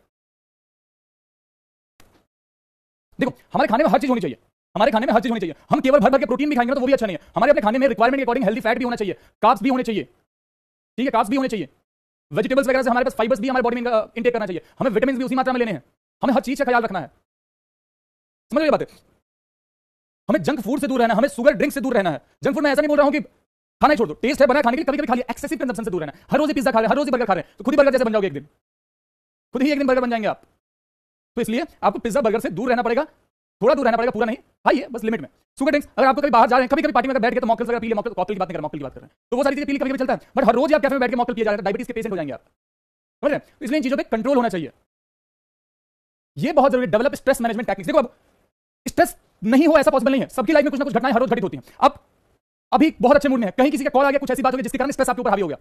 देखो हमारे खाने में हर चीज होनी चाहिए, हमारे खाने में हर चीज होनी चाहिए। हम केवल भर भर के प्रोटीन भी खाएंगे तो वो भी अच्छा नहीं है। हमारे अपने खाने में रिक्वायरमेंट के अकॉर्डिंग हेल्दी फैट भी होना चाहिए, कार्ब्स भी होने चाहिए, ठीक है, कार्ब्स भी होने चाहिए, वेजिटेबल्स वगैरह से हमारे पास फाइबर्स भी हमारे बॉडी में इंटेक करना चाहिए, हमें विटामिन भी उसी मात्रा में लेने हैं, हमें हर चीज का ख्याल रखना है, समझ रहे बात है। हमें जंक फूड से दूर रहना है, हमें शुगर ड्रिंक से दूर रहना है। जंक फूड मैं ऐसा नहीं बोल रहा हूं कि खाना ही छोड़ दो, टेस्ट है बना खाने के लिए, कभी कभी खा लिया, एक्सेसिव कंजम्पशन से दूर रहना है। हर रोज पिज्जा खा रहे हैं, हर रोज बर्गर खा रहे हैं तो खुद ही बर्गर जैसे बन जाओगे एक दिन, खुद ही एक दिन बर्गर बन जाएंगे आप। तो इसलिए आपको पिज्जा बर्गर से दूर रहना पड़ेगा, थोड़ा दूर रहना पड़ेगा, पूरा नहीं, खाइए बस लिमिट में। शुगर ड्रिंक्स अगर आपको कभी बाहर जा रहे हैं, कभी कभी पार्टी में बैठ के तो मॉकटेल्स वगैरह पी ले, कॉकटेल की बात नहीं कर रहे, मॉकटेल की बात कर रहे हैं, तो वो सारी चीजें पी कभी कभी चलता है। बट हर रोज आप कैफे में बैठ के मॉकटेल पिए जा रहे हैं, डायबिटीज के पेशेंट हो जाएंगे आप, समझ रहे हैं। इसलिए इन चीजों पे कंट्रोल होना चाहिए, ये बहुत जरूरी है। Develop stress management techniques. देखो अब स्ट्रेस नहीं हो ऐसा पॉसिबल नहीं है, सबकी लाइफ में कुछ ना कुछ घटनाएं हर रोज घटित होती हैं। अब अभी बहुत अच्छे मूड में है, कहीं किसी का कॉल आ गया, कुछ ऐसी बात हो गई जिसके कारण स्ट्रेस आपके ऊपर हावी हो गया,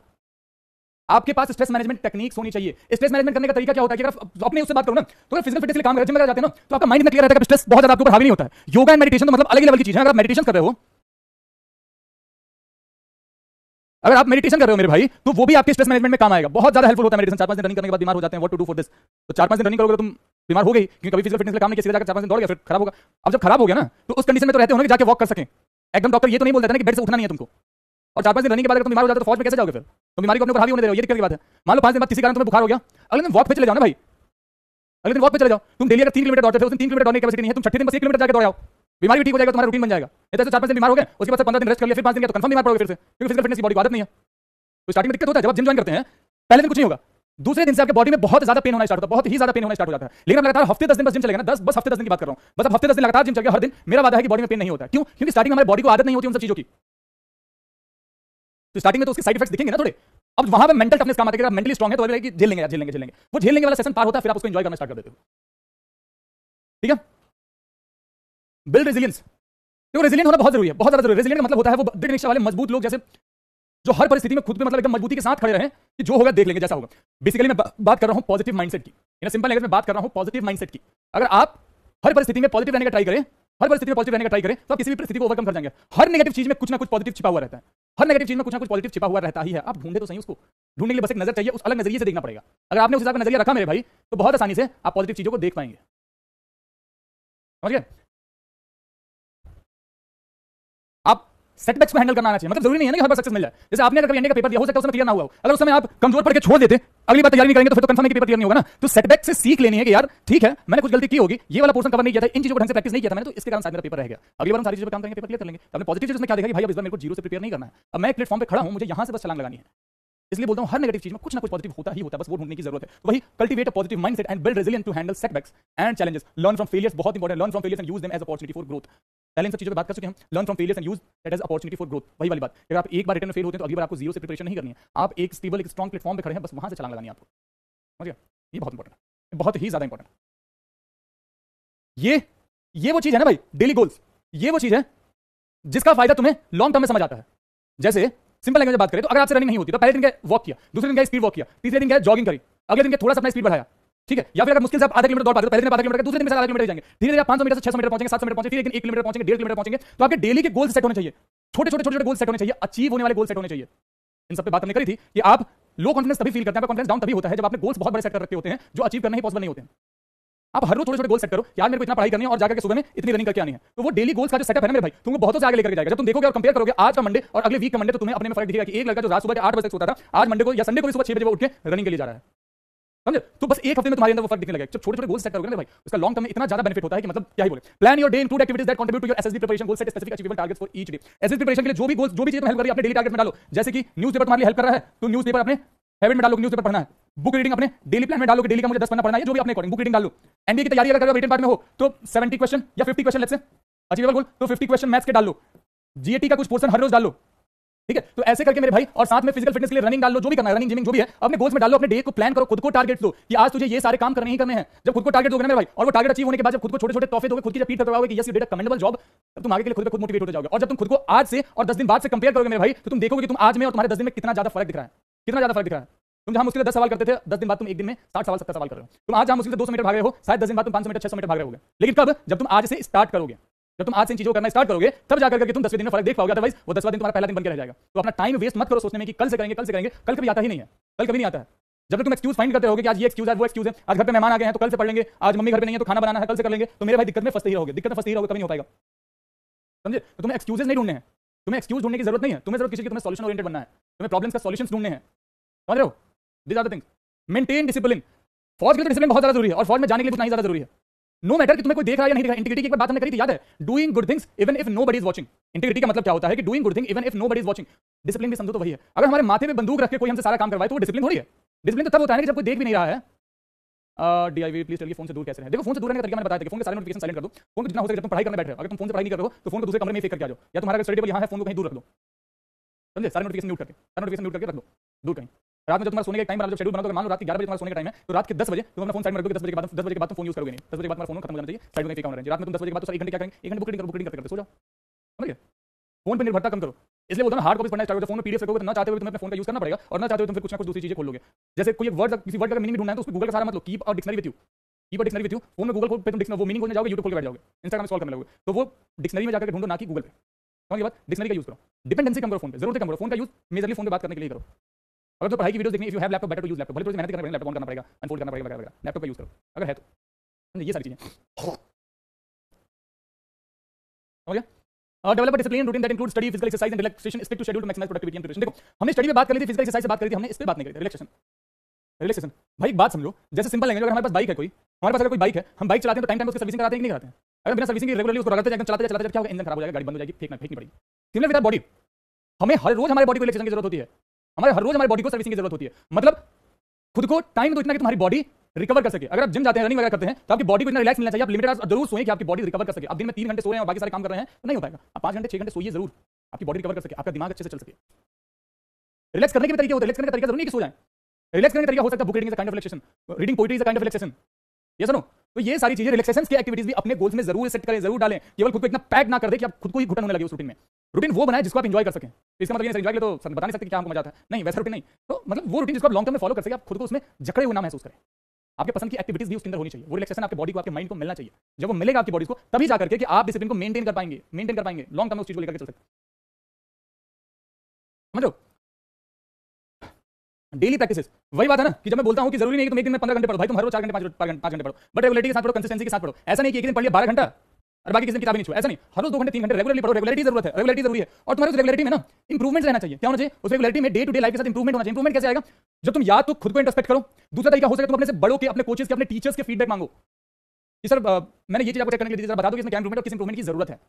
आपके पास स्ट्रेस मैनेजमेंट टेक्निक्स होनी चाहिए। स्ट्रेस मैनेजमेंट करने का तरीका क्या होता है कि अगर अपने उससे बात करो ना, तो अगर फिजिकल फिटनेस के लिए काम कर जिम में जाते हैं ना, तो आपका माइंड में क्लियर रहता है कि स्ट्रेस बहुत ज्यादा आपके ऊपर हावी नहीं होता है। योगा एंड मेडिटेशन तो मतलब अलग लेवल की चीज है। अगर आप मेडिटेशन कर रहे हो, अगर आप मेडिटेशन कर रहे हो मेरे भाई, तो वो भी आपके स्ट्रेस मैनेजमेंट में काम आएगा, बहुत ज्यादा हेल्पफुल होता है मेडिटेशन। 4-5 दिन रनिंग करने के बाद बीमार हो जाते हैं, what to do for this. तो 4-5 दिन रनिंग करोगे तो तुम बीमार हो गई, क्योंकि कभी फिजिकल फिटनेस के काम नहीं किया, सीधा जाकर 4-5 दिन दौड़ गया, फिर खराब होगा। अब जब खराब हो गया ना, तो उस कंडीशन में तो रहते हो ना कि जाके वॉक कर सकें, एकदम डॉक्टर ये तो नहीं बोल देता ना कि बेड से उठना नहीं है तुमको, और 4-5 दिन रनिंग के बाद अगर तुम बीमार हो जाते तो फौज में कैसे जाओगे? फिर तुम बीमारी को अपने ऊपर हावी होने दे रहे हो, ये दिक्कत की बात है। मान लो 5 दिन बाद किसी कारण तुम्हें बुखार हो गया, अगले दिन वॉक पे चले जाओ ना भाई, अगले दिन वॉक पे चले जाओ। तुम डेली अगर 3 किलोमीटर दौड़ते थे, उस दिन 3 किलोमीटर दौड़ने की कैपेसिटी नहीं है, तुम छठे दिन बस 1 किलोमीटर जाकर दौड़ाओ, बीमारी भी ठीक हो जाएगा, तुम्हारा रूटीन बन जाएगा। नहीं तो 4-5 दिन बीमार हो गए, उसके बाद 15 दिन रेस्ट कर लिया, फिर 5 दिन तो कंफर्म बीमार पड़ोगे फिर से, क्योंकि फिजिकल फिटनेस की बॉडी को आदत नहीं है। तो स्टार्टिंग में दिक्कत होता है, जब आप जिम ज्वाइन करते हैं पहले दिन कुछ नहीं होगा, दूसरे दिन से आपके बॉडी में बहुत ज्यादा पेन होना स्टार्ट होता है, बहुत ही ज्यादा पेन होना स्टार्ट हो जाता है। लेकिन आप लगातार हफ्ते 10 दिन बस जिम चलेगा ना, बस हफ्ते 10 दिन की बात कर रहा हूं, बस अब हफ्ते 10 दिन लगातार जिम चल गया हर दिन, मेरा वादा है कि बॉडी में पेन नहीं होता है। क्यों? क्योंकि स्टार्टिंग में हमारी बॉडी को आदत नहीं होती उन सब चीजों की, तो स्टार्टिंग में तो उसके साइड इफेक्ट्स दिखेंगे ना थोड़े। अब वहां पे मेंटल टफनेस काम आता है कि आप मेंटली स्ट्रांग है तो अभी कि झेल लेंगे यार, झेल लेंगे, झेल लेंगे, वो झेल लेंगे वाला सेशन पार होता है, फिर आप उसको एंजॉय करना स्टार्ट कर देते हो। ठीक है, बिल्ड रेजिलियंस, तो रेजिलियंट होना बहुत जरूरी है, बहुत ज्यादा जरूरी है। रेजिलियंट मतलब होता है वो दृढ़ निश्चय वाले मजबूत लोग, जैसे जो हर परिस्थिति में खुद पे मतलब एकदम मजबूती के साथ खड़े रहें कि जो होगा देख लेंगे जैसा होगा। बेसिकली मैं बात कर रहा हूं पॉजिटिव माइंडसेट की, इन सिंपल लैंग्वेज में बात कर रहा हूं पॉजिटिव माइंडसेट की। अगर आप हर परिस्थिति में पॉजिटिव रहने का ट्राई करें, हर परिस्थिति में पॉजिटिव रहने का ट्राई करें, तो आप किसी भी परिस्थिति को ओवरकम कर जाएंगे। हर नेगेटिव चीज में कुछ ना कुछ पॉजिटिव छिपा हुआ रहता है, हर नेगेटिव चीज में कुछ ना कुछ पॉजिटिव छिपा हुआ रहता ही है। आप ढूंढे तो सही उसको, ढूंढने के लिए बस एक नजर चाहिए, उस अलग नजरिए से देखना पड़ेगा। अगर आपने उस हिसाब का नजरिया रखा मेरे भाई, तो बहुत आसानी से आप पॉजिटिव चीजों को देख पाएंगे। समझ गए? आप सेटबैक्स को हैंडल करना आना चाहिए, मतलब जरूरी नहीं है ना कि हर बार सक्सेस मिल जाए। जैसे आपने अगर इंडिया का पेपर दिया, हो सकता है उसमें क्लियर ना हुआ हो, अगर उस समय आप कमजोर पड़ के छोड़ देते, अगली बार तैयारी नहीं करेंगे तो फिर तो कंफर्म है कि पेपर क्लियर नहीं होगा ना। तो सेटबैक से सीख लेनी है कि यार ठीक है मैंने कुछ गलती की होगी, ये वाला पोर्शन कवर नहीं किया था, इन चीजों को ढंग से प्रैक्टिस नहीं किया था मैंने, तो इसके कारण शायद मेरा पेपर रह गया। अगली बार हम सारी चीजों पर काम करेंगे, पेपर क्लियर कर लेंगे। तो हमने पॉजिटिव चीज में क्या देखा कि भाई अब इस बार मेरे को जीरो से प्रिपेयर नहीं करना है, अब मैं एक प्लेटफॉर्म पे खड़ा हूं, मुझे यहां से बस छलांग लगानी है। इसलिए बोलता हूं हर नेगेटिव चीज में कुछ ना कुछ पॉजिटिव होता ही होता है, बस वो ढूंढने की जरूरत है। तो वही cultivate a positive mindset and build resilience to handle setbacks and challenges, learn from failures, बहुत important, learn from failures and use them as opportunity for growth. पहले इन सब चीजों पे बात कर चुके हैं हम, learn from failures and use that as opportunity for growth. वही वाली बात, अगर आप एक बार रिटर्न में फेल होते हैं तो अगली बार आपको जीरो से प्रिपरेशन नहीं करनी है, आप एक स्टेबल एक स्ट्रॉन्ग प्लेटफॉर्म पे खड़े हैं, बस वहां से छलांग लगानी है आपको। समझ गए? ये बहुत इंपॉर्टेंट है, बहुत ही ज्यादा इंपॉर्टेंट। ये वो चीज है ना भाई, डेली गोल्स, ये वो चीज है जिसका फायदा तुम्हें लॉन्ग टर्म में समझ आता है। जैसे सिंपल लैंग्वेज में बात करें तो अगर आपसे रनिंग नहीं होती तो पहले दिन क्या वॉक किया, दूसरे दिन क्या स्पीड वॉक किया, तीसरे दिन क्या जॉगिंग करी, अगले दिन क्या थोड़ा सा अपना स्पीड बढ़ाया, ठीक है। या फिर अगर मुश्किल से आप आधा किलोमीटर दौड़ पाते हो, पहले दिन आधा किलोमीटर, दूसरे दिन आधा किलोमीटर जाएंगे, धीरे धीरे 500 मीटर से 600 मीटर पहुंचेंगे, 700 मीटर पहुंचेंगे, फिर एक दिन 1 किलोमीटर पहुंचेंगे, 1.5 किलोमीटर पहुंचेंगे। तो आपके डेली के गोल्स सेट होने चाहिए, छोटे छोटे छोटे गोल सेट होने चाहिए, अचीव होने वाले गोल सेट होने चाहिए। इन सब पे बात हमने करी थी कि आप लो कॉन्फिडेंस तभी फील करते हैं, आपका कॉन्फिडेंस डाउन तभी होता है जब आपने गोल्स बहुत बड़े सेट कर रखे होते हैं जो अचीव करना ही पॉसिबल नहीं होते हैं। आप हर रोज छोटे छोटे गोल सेट करो, यार मेरे को इतना पढ़ाई करनी है और जाकर के सुबह में इतनी रनिंग करके आनी है, तो वो डेली गोल्स का जो सेटअप है ना मेरे भाई, तुमको बहुतों से आगे लेकर जाएगा। जब तुम देखोगे और कंपेयर करोगे आज का मंडे और अगले वीक का मंडे, तो तुम्हें अपने में फर्क दिखेगा कि एक लड़का जो रात सुबह के 8 बजे तक सोता था, आज मंडे को या संडे को भी सुबह 6 बजे वो उठ के रनिंग के लिए जा रहा है। समझे? तो बस एक हफ्ते में तुम्हारे अंदर वो फर्क दिखने लगेगा। जब छोटे छोटे गोल सेट करोगे ना भाई, उसका लॉन्ग टर्म में इतना ज्यादा बेनिफिट होता है कि मतलब क्या ही बोले। Plan your day, include activities that contribute to your SSB preparation, goal set specific achievable targets for each day. SSB preparation के लिए जो भी गोल्स, जो भी चीज हेल्प कर रही है अपने डेली टारगेट में डालो। जैसे कि न्यूज़पेपर तुम्हारे लिए हेल्प कर रहा है तो न्यूज़पेपर अपने हैबिट में डालो, न्यूज़पेपर पढ़ना है। बुक रीडिंग अपने डेली प्लान में डालो कि डेली का मुझे 10 पन्ना पढ़ना है, जो भी अपने अकॉर्डिंग बुक रीडिंग डालो। एनडीए की तैयारी अगर कर रहे हो, रिटन पार्ट में हो तो 70 क्वेश्चन या 50 क्वेश्चन लेट्स से अचीवेबल गोल, तो 50 क्वेश्चन मैथ्स के डाल लो, जीएटी का कुछ पोर्शन हर रोज डाल लो, ठीक है। तो ऐसे करके मेरे भाई, और साथ में फिजिकल फिटनेस के लिए रनिंग डाल लो, जो भी करना है, रनिंग जिमिंग जो भी है अपने गोल्स में डालो, अपने डे को प्लान करो, खुद को टारगेट दो कि आज तुझे ये सारे काम करने ही करने हैं। जब खुद को टारगेट दोगे ना मेरे भाई, और वो टारगेट अचीव होने के बाद जब खुद को छोटे छोटे तोहफे दोगे, खुद की जब पीठ थपथपाओगे कि yes you did a commendable job, तब तुम आगे के लिए खुद पे खुद मोटिवेट होते जाओगे। और जब तुम खुद को आज से और 10 दिन बाद से कंपेयर करोगे मेरे भाई, तो तुम देखोगे कि तुम आज में और तुम्हारे 10 दिन में कितना ज्यादा फर्क दिख रहा है, कितना ज्यादा फर्क दिख रहा है। तुम जहां मुश्किल से 10 सवाल करते थे, 10 दिन बाद तुम एक दिन में 60 सवाल 70 सवाल कर रहे हो। तुम आज जहां मुश्किल से 200 मीटर भाग रहे हो, शायद 10 दिन बाद तुम 500 मीटर 600 मीटर भाग रहे होगे। लेकिन कब? जब तुम आज से स्टार्ट करोगे, जब तुम आज से इन चीजों को करना स्टार्ट करोगे, तब जाकर के तुम 10वें दिन में फर्क देख पाओगे। अदरवाइज वो 10वां दिन तुम्हारा पहला दिन बन के रह जाएगा। तो अपना टाइम वेस्ट मत करो सोचने में कि कल से करेंगे, कल से करेंगे। कल कभी आता ही नहीं है, कल कभी नहीं आता है। जब तुम एक्सक्यूज फाइंड करते रहोगे कि आज ये एक्सक्यूज है, वो एक्सक्यूज है, आज घर पे मेहमान आ गए हैं तो कल से पढ़ लेंगे, आज मम्मी घर पे नहीं है तो खाना बनाना है कल से कर लेंगे, तो मेरे भाई दिक्कत में फंसते ही रहोगे, दिक्कत में फंसते ही रहोगे, कभी नहीं हो पाएगा। समझे? तो तुम्हें एक्सक्यूजेस नहीं ढूंढने हैं, तुम्हें एक्सक्यूज ढूंढने की जरूरत नहीं है, तुम्हें जरूरत किसी की, तुम्हें सॉल्यूशन ओरिएंटेड बनना है, तुम्हें प्रॉब्लम्स का सॉल्यूशंस ढूंढने हैं। समझ रहे हो? These are the things. Maintain discipline, फौज के लिए डिसिप्लिन बहुत ज्यादा जरूरी है, और फौज में जाने के लिए उतना ही ज्यादा जरूरी है। नो मैटर कि तुम्हें कोई देख रहा है या नहीं देख रहा है। इंटीग्रिटी की एक बात हमने करी थी, याद है? Doing good things even if nobody is watching. Integrity का मतलब क्या होता है कि doing good thing even if nobody is watching. Discipline भी समझो तो वही है। अगर हमारे माथे पे बंदूक रख के कोई हमसे सारा काम करवाए तो वो डिसिप्लिन थोड़ी है। डिसिप्लिन तो तब होता है कि जब कोई देख भी नहीं रहा है। डीआईवी प्लीज टेल, फोन से दूर कैसे रहें। देखो फोन से दूर रहने का तरीका मैंने बताया था, फोन के सारे नोटिफिकेशन साइलेंट कर दो। फोन को जितना हो सके जब तुम पढ़ाई करने बैठ रहे हो, अगर तुम फोन से पढ़ाई नहीं कर रहे हो तो फोन को दूसरे कमरे में फेंक करके आ जाओ, या तुम्हारा स्टडी टेबल यहाँ है, फोन को कहीं दूर रख दो। समझे? सारे नोटिफिकेशन म्यूट करके, सारे नोटिफिकेशन म्यूट करके रख दो दूर कहीं। रात में जब तुम्हारा सोने का टाइम बना, जब शेड्यूल बना, तो मान लो रात के 11 बजे तुम्हारा सोने का टाइम है, तो रात के 10 बजे तुम अपना फोन साइड में रख दो। 10 बजे के बाद, 10 बजे के बाद तुम फोन यूज करोगे नहीं। 10 बजे के बाद तुम्हारा फोन खत्म हो जाना चाहिए, साइड में फेंक होना चाहिए। रात में तुम 10 बजे के बाद तो 1 घंटे क्या करेंगे? 1 घंटे बुक रीडिंग करते सो जाओ। समझ गए? फोन पे निर्भरता कम करो। इसलिए बोलता हूं हार्ड कॉपीज पढ़ना स्टार्ट करो। फोन में पीडीएफ रखोगे तो ना चाहते हुए तुम्हें अपने फोन का यूज करना पड़ेगा, और ना चाहते हुए तुम फिर कुछ ना कुछ दूसरी चीजें खोल लोगे। जैसे कोई एक वर्ड, किसी वर्ड का मीनिंग ढूंढना है तो उसको गूगल का सहारा मत लो। Keep a dictionary with you, keep a dictionary with you. Phone में गूगल पे तुम डिक्शनरी वो मीनिंग खोलने जाओगे, यूट्यूब खोल के बैठ जाओगे, इंस्टाग्राम में सॉल्व करने लगोगे, तो वो डिक्शनरी में जाकर ढूंढो, ना कि गूगल पे। समझ गए बात? डिक्शनरी का यूज करो, डिपेंडेंसी कम करो फोन पे, जरूरत कम करो। फोन का यूज मेजरली फोन पे बात करने के लिए करो। अगर तो पढ़ाई की वीडियो देखनी, if you have laptop better to use laptop. भले थोड़ी मेहनत करना पड़ेगा, लैपटॉप ऑन करना पड़ेगा, अनफोल्ड करना पड़ेगा वगैरह, लैपटॉप का यूज करो अगर है तो। ये सारी चीजें समझ गया? Develop discipline routine that include study, physical exercise and relaxation, stick to schedule to maximise productivity and preparation. देखो हमने स्टडी पे बात कर ली थी, फिजिकल एक्सरसाइज से बात करी थी, हमने इस पे बात नहीं करी, रिलैक्सेशन। रिलैक्सेशन भाई एक बात समझो, जैसे सिंपल लैंग्वेज, अगर हमारे पास बाइक है कोई, हमारे पास अगर कोई बाइक है, हम बाइक चलाते हैं तो टाइम टाइम उसकी सर्विसिंग कराते हैं कि नहीं कराते हैं? अगर बिना सर्विसिंग के रेगुलरली उसको रगड़ते जाएंगे, चलाते क्या होगा, इंजन खराब हो जाएगा, गाड़ी बंद हो जाएगी, फेंकनी पड़ेगी। सिमिलर विद बॉडी, हमें हर रोज हमारी बॉडी को रिलैक्सेशन की जरूरत होती है, हमारे हर रोज हमारी बॉडी को सर्विसिंग की जरूरत होती है। मतलब खुद को टाइम दो इतना कि तुम्हारी बॉडी रिकवर कर सके। अगर आप जिम जाते हैं, रनिंग वगैरह करते हैं, तो आपकी बॉडी को इतना रिलैक्स मिलना चाहिए, आप लिमिटेड जरूर सोएं कि आपकी बॉडी रिकवर कर सके। आप दिन में 3 घंटे सो रहे हैं और बाकी सारे काम कर रहे हैं तो नहीं हो पाएगा। आप 5 घंटे 6 घंटे सोइए जरूर, आपकी बॉडी रिकवर कर सके, आपका दिमाग अच्छे से चल सके। रिलैक्स करने के भी तरीके होते हैं, रिलैक्स करने का तरीका जरूरी नहीं कि सो जाएं। रिलैक्स करने का तरीका हो सकता है book reading is a kind of relaxation, reading poetry is a kind of relaxation. ये सुनो, तो ये सारी चीजें रिलैक्सेशन की एक्टिविटीज भी अपने गोल्स में जरूर सेट करें, जरूर डालें। केवल खुद को इतना पैक ना कर दे कि आप खुद को ही घुटन होने लगे उस रूटीन में। रूटीन वो बनाए जिसको आप एंजॉय कर सकें। इसका मतलब ये नहीं एंजॉय के तो बता नहीं सकते क्या हमको मजा आता है, नहीं वैसा रूटीन नहीं। तो मतलब वो रूटीन जिसको आप लॉन्ग टर्म में फॉलो कर सके, आप खुद को उसमें जकड़े हुए ना महसूस करें। आपके पसंद की एक्टिविटीज भी उसके अंदर होनी चाहिए। वो रिलैक्सेशन आपके बॉडी को, आपके माइंड को मिलना चाहिए। जब वो मिलेगा आपकी बॉडी को, तभी जाकर के कि आप डिसिप्लिन को मेंटेन कर पाएंगे, लॉन्ग टर्म में उस चीज को लेकर के चल सकते। समझो, डेली प्रैक्टिसेस वही बात है ना कि जब मैं बोलता हूं कि जरूरी नहीं कि तुम एक दिन में 15 घंटे पढ़ो, भाई तुम हर रोज 4 घंटे 5 घंटे पढ़ो, बट रेगुलरिटी के साथ पढ़ो, कंसिस्टेंसी के साथ पढ़ो। ऐसा नहीं कि एक दिन पढ़ लिया 12 घंटा और बाकी किसी दिन किताबें नहीं छुआ, ऐसा नहीं। हर रोज 2 घंटे 3 घंटे रेगुलरली पढ़ो। रेगुलरिटी जरूरत है, रेगुलरिटी जरूरी है। और तुम्हारे उस रेगुलरिटी में ना इंप्रूवमेंट रहना चाहिए। क्या होना चाहिए उस रेगुलरिटी में? डे टू डे लाइफ के साथ इंप्रूवमेंट होना चाहिए। इंप्रूवमेंट कैसे आएगा? जब तुम या तो खुद को इंट्रोस्पेक्ट करो, दूसरा तरीका हो सके तुम अपने से बड़ों के, अपने कोचेस के, अपने टीचर्स के फीडबैक मांगो कि सर मैंने ये चीज आपको चेक करने के लिए दी, जरा बता दो कि इसमें क्या इंप्रूवमेंट और किस इंप्रूवमेंट की जरूरत है।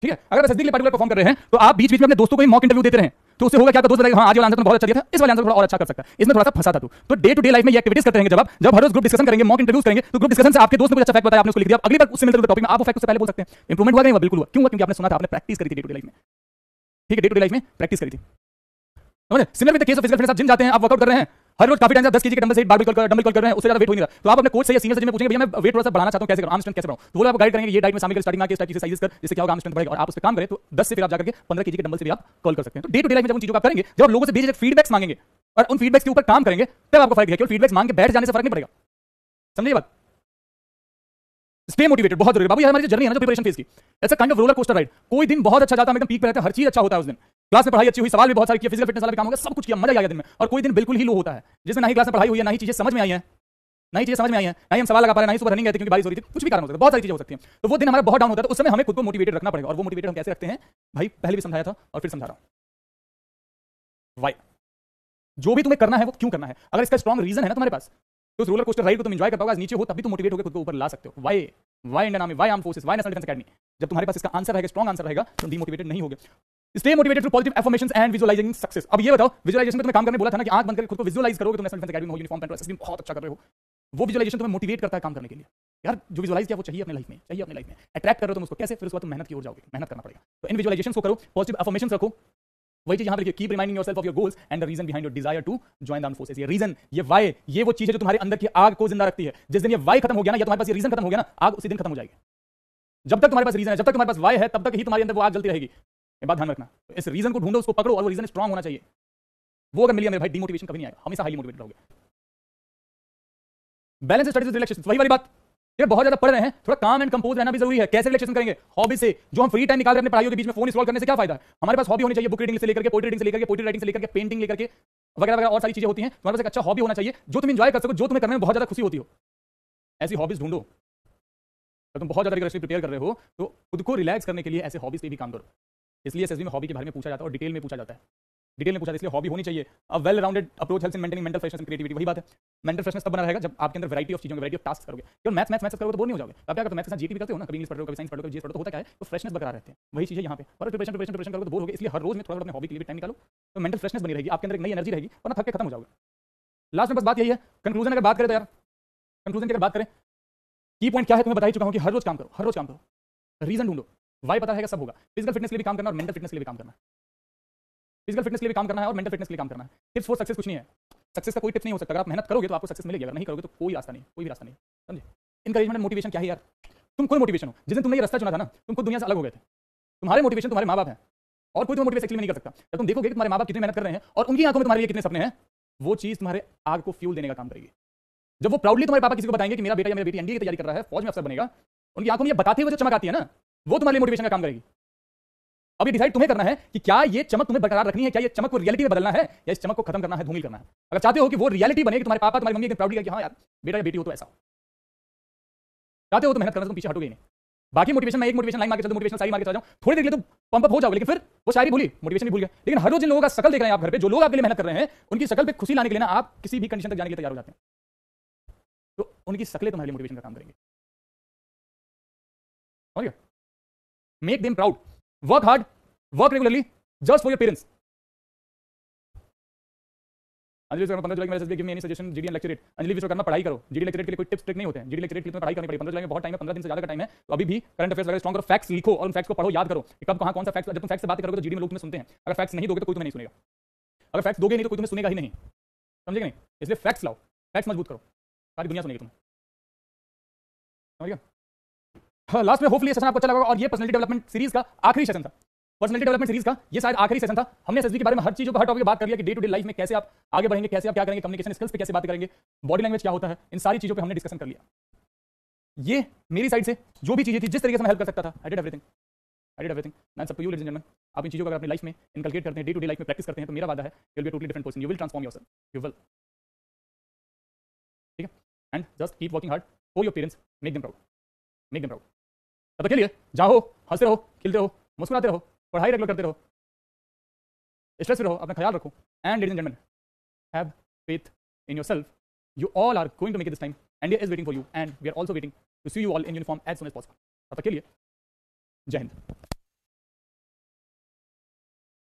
ठीक है, अगर एसएसडी के लिए पर्टिकुलर परफॉर्म कर रहे हैं तो आप बीच बीच में अपने दोस्तों को ही मॉक इंटरव्यू देते रहे, तो उससे होगा क्या, दोस्त बताएगा हाँ आज वाला आंसर तो बहुत अच्छा दिया था, इस वाले आंसर थोड़ा और अच्छा कर सकता है, इसमें थोड़ा सा फंसा था तो डे टू डे लाइफ में ये एक्टिविटीज करते रहेंगे। जब हर रोज ग्रुप डिस्कशन करेंगे, मॉक इंटरव्यूज करेंगे, तो ग्रुप डिस्कशन से आपके दोस्त ने कुछ अच्छा फैक्ट बताया, आपने उसको लिख दिया, अगली बार उससे मिलते हुए टॉपिक में आप वो फैक्ट उससे पहले बोल सकते हैं। इंप्रूवमेंट हुआ नहीं हुआ? बिल्कुल हुआ। क्यों हुआ? क्योंकि आपने सुना था, आपने प्रैक्टिस करी थी डे टू डे लाइफ में। ठीक है, डे टू डे लाइफ में प्रैक्टिस करी थी। समझे? Similar with the case of physical fitness, आप जिम जाते हैं, आप वर्कआउट कर रहे हैं, हर रोज काफी टाइम से 10 केजी के डंबल से डंबल कल कर रहे हैं, उससे ज्यादा वेट हो नहीं रहा, तो आप अपने कोच से या सीनियर से जिम में पूछेंगे भैया मैं वेट थोड़ा सा बढ़ाना चाहता हूं, कैसे करूं, आर्म स्ट्रेंथ कैसे बढ़ाऊं, तो वो आपको गाइड करेंगे ये डाइट में शामिल कर, स्टार्टिंग में इस टाइप की एक्सरसाइजेस कर, जिससे क्या होगा आर्म स्ट्रेंथ बढ़ेगा। और आप उस पे काम करें तो 10 से फिर आप जाकर के 15 केजी के डंबल से भी आप कॉल कर सकते हैं। तो डे टू डे लाइफ में जब उन चीजों को आप करेंगे, जब आप लोगों से बेझिझक फीडबैक्स मांगेंगे और उन फीडबैक्स के ऊपर काम करेंगे, तब आपको फर्क है। केवल फीडबैक्स मांग के बैठ जाने से फर्क नहीं पड़ेगा। समझिए बात? स्टे मोटिवेटेड बहुत जरूरी है बाबू। ये हमारी जर्नी है ना जो प्रिपरेशन फेज की, it's a kind of roller coaster ride. कोई दिन बहुत अच्छा जाता है, हम एकदम पीक पे रहते हैं, हर चीज अच्छा होता है उस दिन, क्लास में पढ़ाई अच्छी हुई, सवाल भी बहुत सारे किए, फिजिकल फिटनेस वाला भी काम हो गया, सब कुछ किया, मजा आ गया दिन में। और कोई दिन बिल्कुल ही लो होता है जिसमें ना ही क्लास में पढ़ाई हुई है, ना ही चीजें समझ में आई है, ना ही हम सवाल लगा पा रहे हैं, ना ही सुबह रनिंग गए थे क्योंकि बारिश हो रही थी, कुछ भी कारण हो सकता है, बहुत सारी चीजें हो सकती हैं। तो वो दिन हमारा बहुत डाउन होता है, तो उस समय हमें खुद को मोटिवेटेड रखना पड़ेगा। और वो मोटिवेटेड हम कैसे रखते हैं भाई, पहले भी समझाया था और फिर समझा रहा हूं। वाई, जो भी तुम्हें करना है वो क्यों करना है, अगर इसका स्ट्रॉन्ग रीजन है ना तुम्हारे पास, तो उस रोलर कोस्टर राइड को तुम एंजॉय कर पाओगे। आज नीचे हो तभी तुम मोटिवेट होकर खुद को ऊपर ला सकते हो। Why Indian army, why arm forces, why National Defence Academy. जब तुम्हारे पास इसका आंसर रहेगा, स्ट्रॉन्ग आंसर रहेगा, तुम डीमोटिवेटेड नहीं होगे। Stay motivated through positive affirmations and visualising success. अब ये बताओ, विजुअलाइजेशन में तुम्हें काम करने बोला था ना कि आंख बंद करके खुद को विजुअलाइज करोगे, तुम नेशनल डिफेंस एकेडमी में हो, यूनिफॉर्म पहन रहे हो, बहुत अच्छा कर रहे हो। वो विजुअलाइजेशन तुम्हें मोटिवेट करता है काम करने के लिए। यार जो विजुअलाइज किया वो चाहिए अपने लाइफ में, चाहिए अपने लाइफ में। अट्रैक्ट करो तुम उसको कैसे, फिर उसके बाद तुम मेहनत की ओर जाओगे, मेहनत करना पड़ेगा। तो इन विजुअलाइजेशंस को करो, पॉजिटिव अफर्मेशंस रखो। वही चीज यहां पर लिखिए, keep reminding yourself of your goals and the reason behind your desire to join the armed forces. ये रीजन, ये वाई, ये वो चीज है जो तुम्हारे अंदर की आग को जिंदा रखती है। जिस दिन ये वाई खत्म हो गया ना, या तुम्हारे पास ये रीजन खत्म हो गया ना, आग उसी दिन खत्म हो जाएगी। जब तक तुम्हारे पास रीजन है, जब तक तुम्हारे पास वाई है, तब तक ही तुम्हारे अंदर वो आग जलती रहेगी। ये बात ध्यान रखना। तो इस रीजन को ढूंढो, उसको पकड़ो, और वो रीजन स्ट्रांग होना चाहिए। वो अगर मिल गया मेरे भाई, डिमोटिवेशन कभी नहीं आएगा, हमेशा हाईली मोटिवेटेड रहोगे। बैलेंस स्टडीज रिलैक्सेशन, वही वाली बात। ये बहुत ज्यादा पढ़ रहे हैं, थोड़ा काम एंड कंपोज रहना भी जरूरी है। कैसे रिलैक्सेशन करेंगे? हॉबी से। जो हम फ्री टाइम निकाल रहे हैं अपने पढ़ाइयों के बीच में फोन स्क्रॉल करने से क्या फायदा है? हमारे पास हॉबी होनी चाहिए, बुक रीडिंग से लेकर के, पोएट्री रीडिंग से लेकर के, पोएट्री राइटिंग से लेकर के, पेंटिंग लेकर के, वगैरह वगैरह और सारी चीजें होती हैं। तुम्हारे पास एक अच्छा हॉबी होना चाहिए जो तुम एंजॉय कर सको, जो तुम्हें करने में बहुत ज्यादा खुशी होती हो। ऐसी हॉबीज ढूंढो। अगर तुम बहुत ज्यादा रिगरसली प्रिपेयर कर रहे हो तो खुद को रिलैक्स करने के लिए ऐसे हॉबीज पे भी काम करो। इसलिए एसएसबी में हॉबी के बारे में पूछा जाता है और डिटेल में पूछा जाता है। डिटेल में पूछा, इसलिए हॉबी होनी चाहिए। A well rounded approach helps in maintaining mental freshness and creativity. वही बात है, मेंटल फ्रेशनेस तब बना रहेगा जब आपके अंदर वैरायटी ऑफ चीजों, वैरायटी ऑफ टास्क करोगे। केवल मैथ्स करोगे तो बोर नहीं हो जाओगे। आप क्या करते हो? मैथ्स के साथ जीके भी करते हो ना, कभी इंग्लिश पढ़ रहे हो, कभी साइंस पढ़ रहे हो, जीएस पढ़ रहे हो, तो होता क्या है, तो फ्रेशनेस बरकरार रहते हैं। वही चीज है यहाँ पे। और प्रिपरेशन करोगे तो बोर होगे। इसलिए हर रोज में थोड़ा अपने हॉबी के लिए टाइम निकालो, तो मेंटल फ्रेशनेस बनी रहेगी, आपके अंदर एक नई एनर्जी रहेगी, वरना थक के खत्म हो जाओगे। लास्ट में बस बात यही है, कंक्लूजन अगर बात करें तो यार, कंक्लूजन की अगर बात करें, की पॉइंट क्या है, तुम्हें बता ही चुका हूं कि हर रोज काम करो, हर रोज काम करो, रीजन ढूंढो। वाई पता है सब होगा। फिजिकल फिटनेस के लिए भी काम करना और मेंटल फिटनेस के लिए भी काम करना है। फिजिकल फिटनेस के लिए भी काम करना है और मेंटल फिटनेस के लिए काम करना है। टिप्स फॉर सक्सेस कुछ नहीं है। सक्सेस का कोई टिप्स नहीं हो सकता। अगर आप मेहनत करोगे तो आपको सक्सेस मिलेगी, अगर नहीं करोगे तो कोई रास्ता नहीं, कोई भी रास्ता नहीं। समझे? इनकरेजमेंट, मोटिवेशन क्या है यार? तुम खुद मोटिवेशन हो। जिस दिन तुमने ये रास्ता चुना था ना, तुम खुद दुनिया से अलग हो गए थे। तुम्हारे मोटिवेशन तुम्हारे माँ बाप हैं, और कोई तुम्हें मोटिवेट एक्चुअली नहीं कर सकता। जब तुम देखोगे कि तुम्हारे माँ बाप कितनी मेहनत कर रहे हैं और उनकी आंखों में तुम्हारे लिए कितने सपने हैं, वो चीज तुम्हारे आग को फ्यूल देने का काम करेगी। जब वो प्राउडली तुम्हारे पापा किसी को बताएंगे कि मेरा बेटा या मेरी बेटी एनडीए की तैयारी कर रहा है, फौज में अफसर बनेगा, उनकी आंखों में ये बताते हुए जो चमक आती है ना, वो तुम्हारे लिए मोटिवेशन का काम करेगी। अब ये डिसाइड तुम्हें करना है कि क्या ये चमक तुम्हें बरकरार रखनी है, क्या ये चमक को रियलिटी में बदलना है, या इस चमक को खत्म करना है, धूमिल करना है। अगर चाहते हो कि वो रियलिटी बने कि तुम्हारे पापा तुम्हारी मम्मी प्राउडली कि हाँ यार बेटा या बेटी हो तो ऐसा, चाहते हो तो मेहनत करना, तुम पीछे हटोगे नहीं। बाकी मोटिवेशन मैं एक मोटिवेशन लाइन मार के चल दूं, मोटिवेशन सारी मार के चल जाऊं, थोड़ी देर के लिए तो पंप अप हो जाओगे, लेकिन फिर वो शायरी भूली, मोटिवेशन भी भूल गया। लेकिन हर रोज जिन लोगों का शकल देख रहे हैं आप घर पे, जो लोग आपके लिए मेहनत कर रहे हैं, उनकी शकल पे खुशी लाने के लिए ना आप किसी भी कंडीशन तक जाने के लिए तैयार हो जाते हैं। तो उनकी शकलें तुम्हारे लिए मोटिवेशन का काम करेंगे। समझ गए? Make them proud, work hard, work regularly, just for your parents. Anjali Vishwakarma 15 जुलाई में message give me any suggestion GD lecture rate. Anjali Vishwakarma पढ़ाई करो, जीडी लेक्चर रेट के लिए कोई टिप्स ट्रिक नहीं होते हैं, जीडी लेक्चर रेट के लिए पढ़ाई करनी पड़ेगी। 15 जुलाई में बहुत टाइम है, 15 दिन से ज्यादा का टाइम है, तो अभी भी करंट अफेयर्स वगैरह स्ट्रॉन्ग करो, फैक्ट्स लिखो और उन फैक्ट्स को पढ़ो, याद करो कि कब कहां कौन सा फैक्ट, जब तुम फैक्ट्स से बात करोगे तो जीडी में लोग तुम्हें सुनते हैं, अगर फैक्ट्स नहीं दोगे तो कोई तुम्हें नहीं सुनेगा, अगर फैक्ट्स दोगे नहीं तो कोई तुम्हें सुनेगा ही नहीं, समझे नहीं? इसलिए फैक्ट्स लाओ, फैक्ट्स मजबूत करो, सारी दुनिया सुनेगी तुम्हें। समझ गया? लास्ट में होपफुली सेशन आपको अच्छा लगा और ये पर्सनैलिटी डेवलपमेंट सीरीज का आखिरी सेशन था, पर्सनैलिटी डेवलपमेंट सीरीज का ये शायद आखिरी सेशन था। हमने एसएसबी के बारे में हर चीजों पर, हर टॉपिक पर बात कर लिया कि डे टू डे लाइफ में कैसे आप आगे बढ़ेंगे, कैसे आप क्या करेंगे, कम्युनिकेशन स्किल्स पे कैसे बात करेंगे, बॉडी लैंग्वेज क्या होता है, इन सारी चीजों पे हमने डिस्कशन कर लिया। ये मेरी साइड से जो भी चीजें थी, जिस तरीके से मैं हेल्प कर सकता था, I did everything, that's up to you ladies and gentleman. आप इन चीजों को अगर अपनी लाइफ में इनकलकेट करते हैं, डे टू डे लाइफ में प्रैक्टिस करते हैं, तो मेरा वादा है you will be a totally different person, you will transform yourself, you will. ठीक है? And just keep working hard for your parents, make them proud, make them proud. तब तक के लिए जाओ, हंसते रहो, खिलते रहो, मुस्कुराते रहो, पढ़ाई रेगुलर करते रहो, स्ट्रेस रहो, अपना ख्याल रखो। And ladies and gentleman, have faith in yourself, you all are going to make it this time. India is waiting for you and we are also waiting to see you all in uniform as soon as possible. तब तक के लिए जय हिंद।